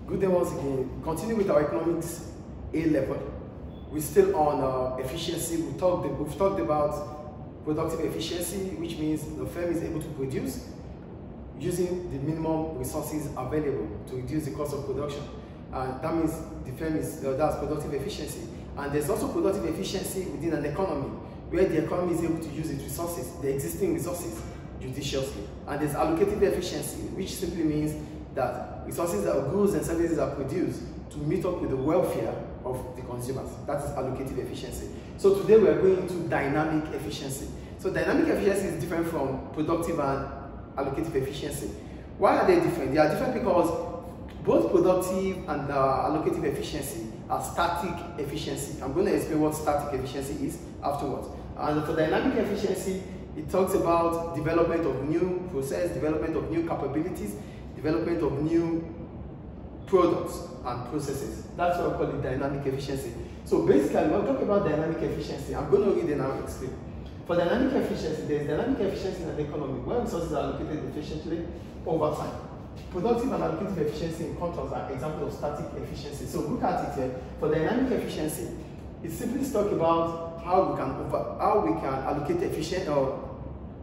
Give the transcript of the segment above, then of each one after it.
Good day once again. Continue with our economics A level. We're still on efficiency. We've talked about productive efficiency, which means the firm is able to produce using the minimum resources available to reduce the cost of production. That means the firm is that's productive efficiency. And there's also productive efficiency within an economy, where the economy is able to use its resources, the existing resources, judiciously. And there's allocative efficiency, which simply means that resources or goods and services are produced to meet up with the welfare of the consumers. That is allocative efficiency. So today we are going into dynamic efficiency. So dynamic efficiency is different from productive and allocative efficiency. Why are they different? They are different because both productive and allocative efficiency are static efficiency. I'm going to explain what static efficiency is afterwards. And for dynamic efficiency, it talks about development of new process, development of new capabilities, development of new products and processes. That's what I call it dynamic efficiency. So basically, when we talk about dynamic efficiency, I'm going to read and I'll explain. For dynamic efficiency, there is dynamic efficiency in an economy where resources are allocated efficiently over time. Productive and allocative efficiency, in contrast, are examples of static efficiency. So look at it here. For dynamic efficiency, it simply talks about how we can allocate efficient or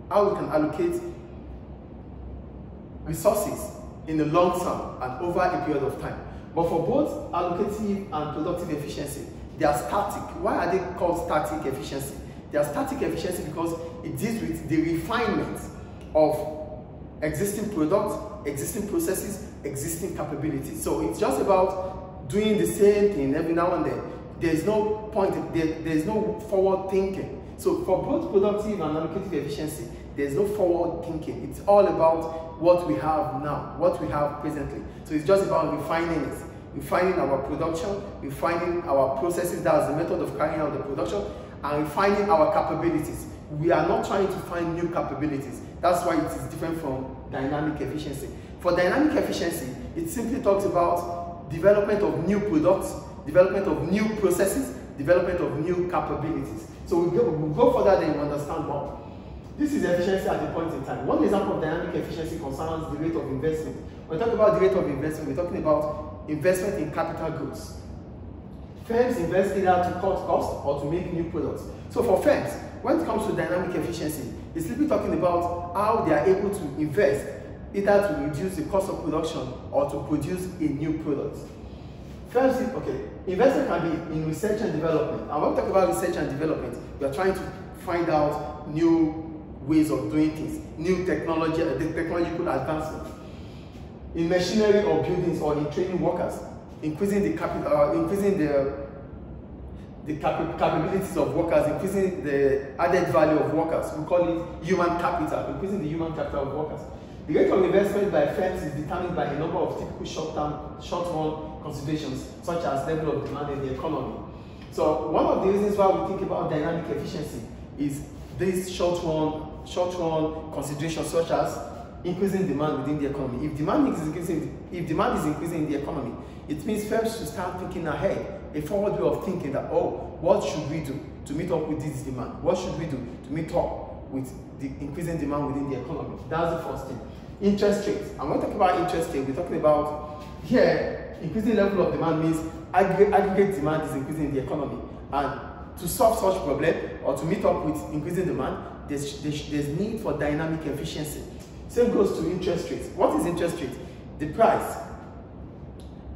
how we can allocate resources in the long term and over a period of time. But for both allocative and productive efficiency, they are static. Why are they called static efficiency? They are static efficiency because it deals with the refinement of existing products, existing processes, existing capabilities. So it's just about doing the same thing every now and then. There's no point, there's no forward thinking. So for both productive and allocative efficiency, there's no forward thinking. It's all about what we have now, what we have presently. So it's just about refining it, refining our production, refining our processes, that's the method of carrying out the production, and refining our capabilities. We are not trying to find new capabilities. That's why it is different from dynamic efficiency. For dynamic efficiency, it simply talks about development of new products, development of new processes, development of new capabilities. So we'll go further then you understand more. This is efficiency at a point in time. One example of dynamic efficiency concerns the rate of investment. When we talk about the rate of investment, we're talking about investment in capital goods. Firms invest either to cut costs or to make new products. So for firms, when it comes to dynamic efficiency, it's simply talking about how they are able to invest either to reduce the cost of production or to produce a new product. Firms, investment can be in research and development. And when we talk about research and development, we are trying to find out new ways of doing things, new technology, technological advancement. In machinery or buildings or in training workers, increasing the capabilities of workers, increasing the added value of workers. We call it human capital, increasing the human capital of workers. The rate of investment by firms is determined by a number of typical short-run considerations, such as level of demand in the economy. So one of the reasons why we think about dynamic efficiency is these short-run considerations, such as increasing demand within the economy. If demand is increasing in the economy, it means firms should start thinking ahead, a forward way of thinking that, oh, what should we do to meet up with this demand? What should we do to meet up with the increasing demand within the economy? That's the first thing. Interest rates. And when we talk about interest rates, we're talking about here, increasing level of demand means aggregate demand is increasing in the economy. And to solve such problem or to meet up with increasing demand, there's need for dynamic efficiency. Same goes to interest rates. What is interest rate? The price,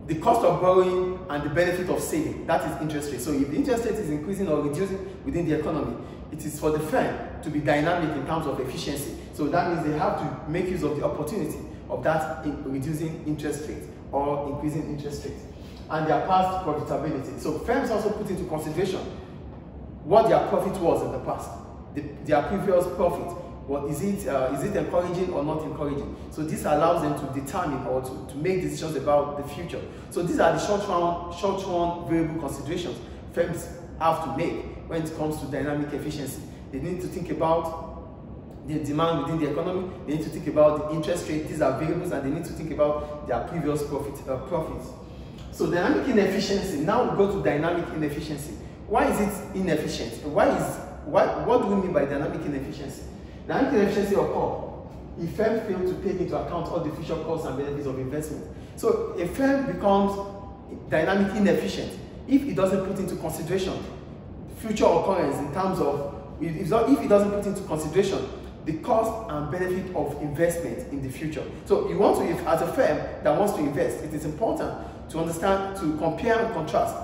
the cost of borrowing, and the benefit of saving. That is interest rate. So if the interest rate is increasing or reducing within the economy, it is for the firm to be dynamic in terms of efficiency. So that means they have to make use of the opportunity of that in reducing interest rate or increasing interest rate. And their past profitability. So firms also put into consideration what their profit was in the past, their previous profit. What is it encouraging or not encouraging? So this allows them to determine or to make decisions about the future. So these are the short-run variable considerations firms have to make when it comes to dynamic efficiency. They need to think about the demand within the economy, they need to think about the interest rate, these are variables, and they need to think about their previous profits. So dynamic inefficiency, now we go to dynamic inefficiency. Why is it inefficient? What do we mean by dynamic inefficiency? Dynamic inefficiency occurs if firms fail to take into account all the future costs and benefits of investment. So a firm becomes dynamically inefficient if it doesn't put into consideration future occurrence in terms of, if it doesn't put into consideration the cost and benefit of investment in the future. So you want to, if as a firm that wants to invest, it is important to understand, to compare and contrast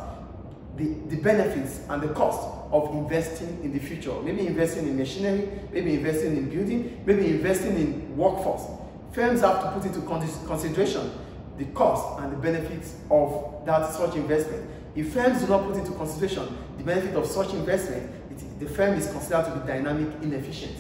the benefits and the cost of investing in the future. Maybe investing in machinery, maybe investing in building, maybe investing in workforce. Firms have to put into consideration the cost and the benefits of such investment. If firms do not put into consideration the benefit of such investment, the firm is considered to be dynamic inefficient.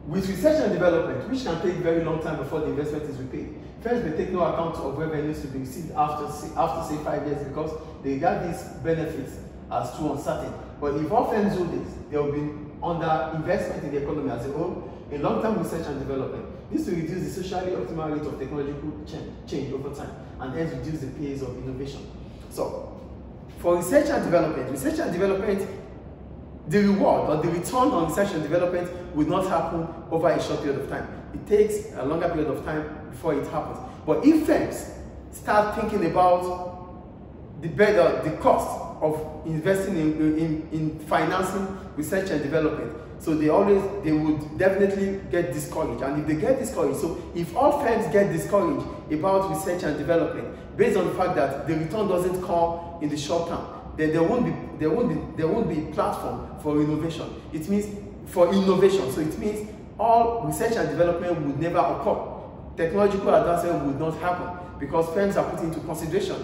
With research and development, which can take a very long time before the investment is repaid, firms may take no account of revenues to be received after say 5 years because they regard these benefits as too uncertain. But if all firms do this, there will be under investment in the economy as a whole, in long-term research and development. This will reduce the socially optimal rate of technological change over time and hence reduce the pace of innovation. So, for research and development, the reward or the return on research and development will not happen over a short period of time. It takes a longer period of time before it happens. But if firms start thinking about the cost of investing in financing research and development, so they would definitely get discouraged. And if they get discouraged, so if all firms get discouraged about research and development based on the fact that the return doesn't come in the short term, then there won't be platform for innovation. It means for innovation. So it means all research and development would never occur. Technological advancement would not happen because firms are putting into consideration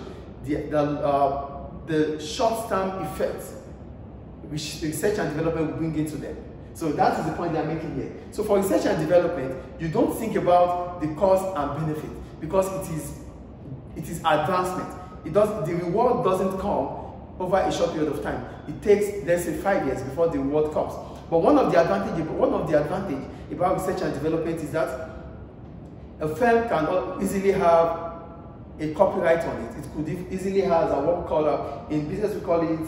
the short-term effects which research and development will bring into them. So that is the point they are making here. So for research and development, you don't think about the cost and benefit because it is advancement. The reward doesn't come over a short period of time. It takes, let's say, 5 years before the reward comes. But one of the advantages about research and development is that a firm can easily have a copyright on it. It could easily have what we call, in business we call it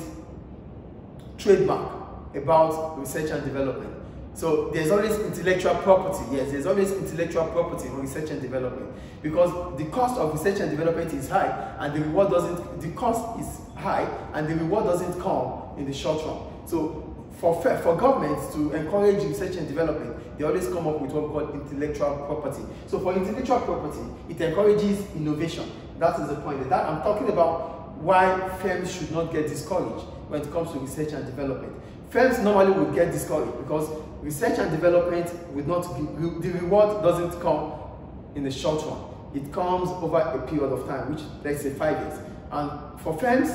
trademark about research and development. So there's always intellectual property. Yes, there's always intellectual property on research and development because the cost of research and development is high and the reward doesn't, the cost is high and the reward doesn't come in the short run. So for governments to encourage research and development, they always come up with what we call intellectual property. So for intellectual property, it encourages innovation. That is the point. That I'm talking about why firms should not get discouraged when it comes to research and development. Firms normally would get discouraged because research and development would not be, the reward doesn't come in the short run. It comes over a period of time, which let's say 5 years. And for firms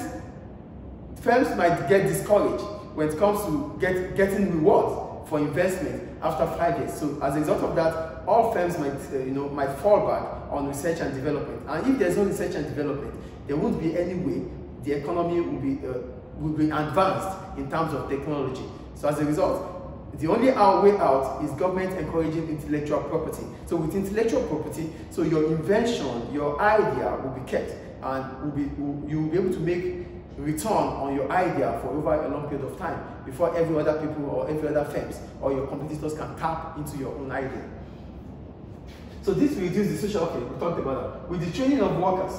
might get discouraged when it comes to getting rewards for investment after 5 years. So as a result of that, all firms might fall back on research and development. And if there's no research and development, there won't be any way the economy will be advanced in terms of technology. So as a result, the only way out is government encouraging intellectual property. So with intellectual property, so your invention, your idea will be kept and you will be able to make return on your idea for over a long period of time before every other people or every other firms or your competitors can tap into your own idea. So this will reduce the social, we talked about that. With the training of workers,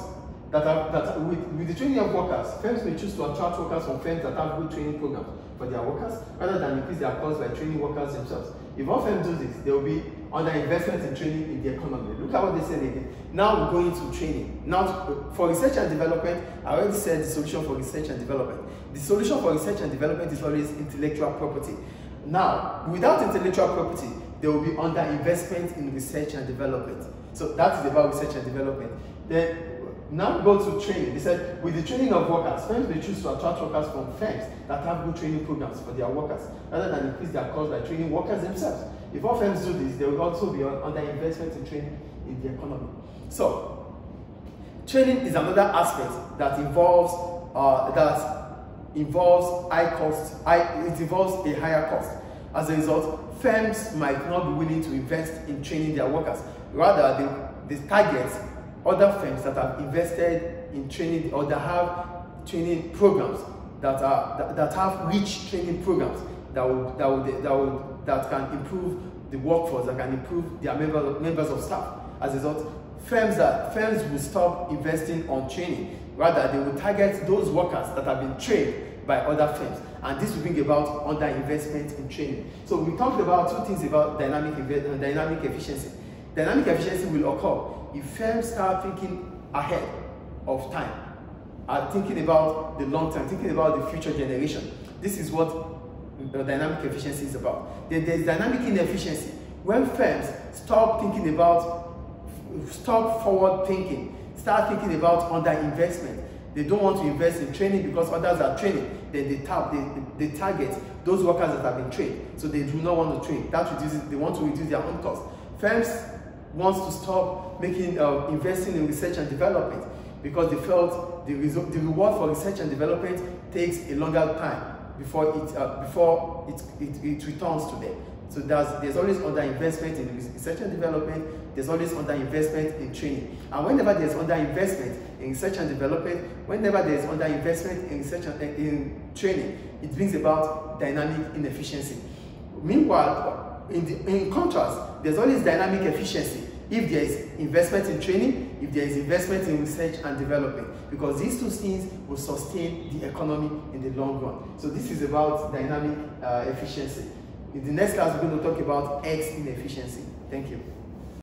with the training of workers, firms may choose to attract workers from firms that have good training programs for their workers rather than increase their costs by training workers themselves. If all firms do this, there will be under investment in training in the economy. Look at what they said again. Now we're going to training. Now for research and development, I already said the solution for research and development. The solution for research and development is always intellectual property. Now, without intellectual property, there will be under investment in research and development. So that is about research and development. Then now go to training. They said, with the training of workers, firms may choose to attract workers from firms that have good training programs for their workers, rather than increase their costs by training workers themselves. If all firms do this, they will also be under investment in training in the economy. So, training is another aspect that involves high cost. It involves a higher cost. As a result, firms might not be willing to invest in training their workers. Rather, they target other firms that have invested in training or that have training programs that have rich training programs that can improve the workforce, that can improve their members of staff. As a result, firms will stop investing on training. Rather, they will target those workers that have been trained by other firms, and this will bring about underinvestment in training. So we talked about two things about dynamic efficiency. Dynamic efficiency will occur if firms start thinking ahead of time, are thinking about the long term, thinking about the future generation. This is what dynamic efficiency is about. Then there's dynamic inefficiency, when firms stop forward thinking, start thinking about underinvestment. They don't want to invest in training because others are training. Then they target those workers that have been trained. So they do not want to train. That reduces, they want to reduce their own costs. Firms want to stop investing in research and development because they felt the reward for research and development takes a longer time before it returns to them. So there's always underinvestment in research and development, there's always underinvestment in training. And whenever there's underinvestment in research and development, whenever there's underinvestment in research and in training, it brings about dynamic inefficiency. Meanwhile, in contrast, there's always dynamic efficiency if there is investment in training, if there is investment in research and development, because these two things will sustain the economy in the long run. So this is about dynamic efficiency. In the next class, we're going to talk about X inefficiency. Thank you.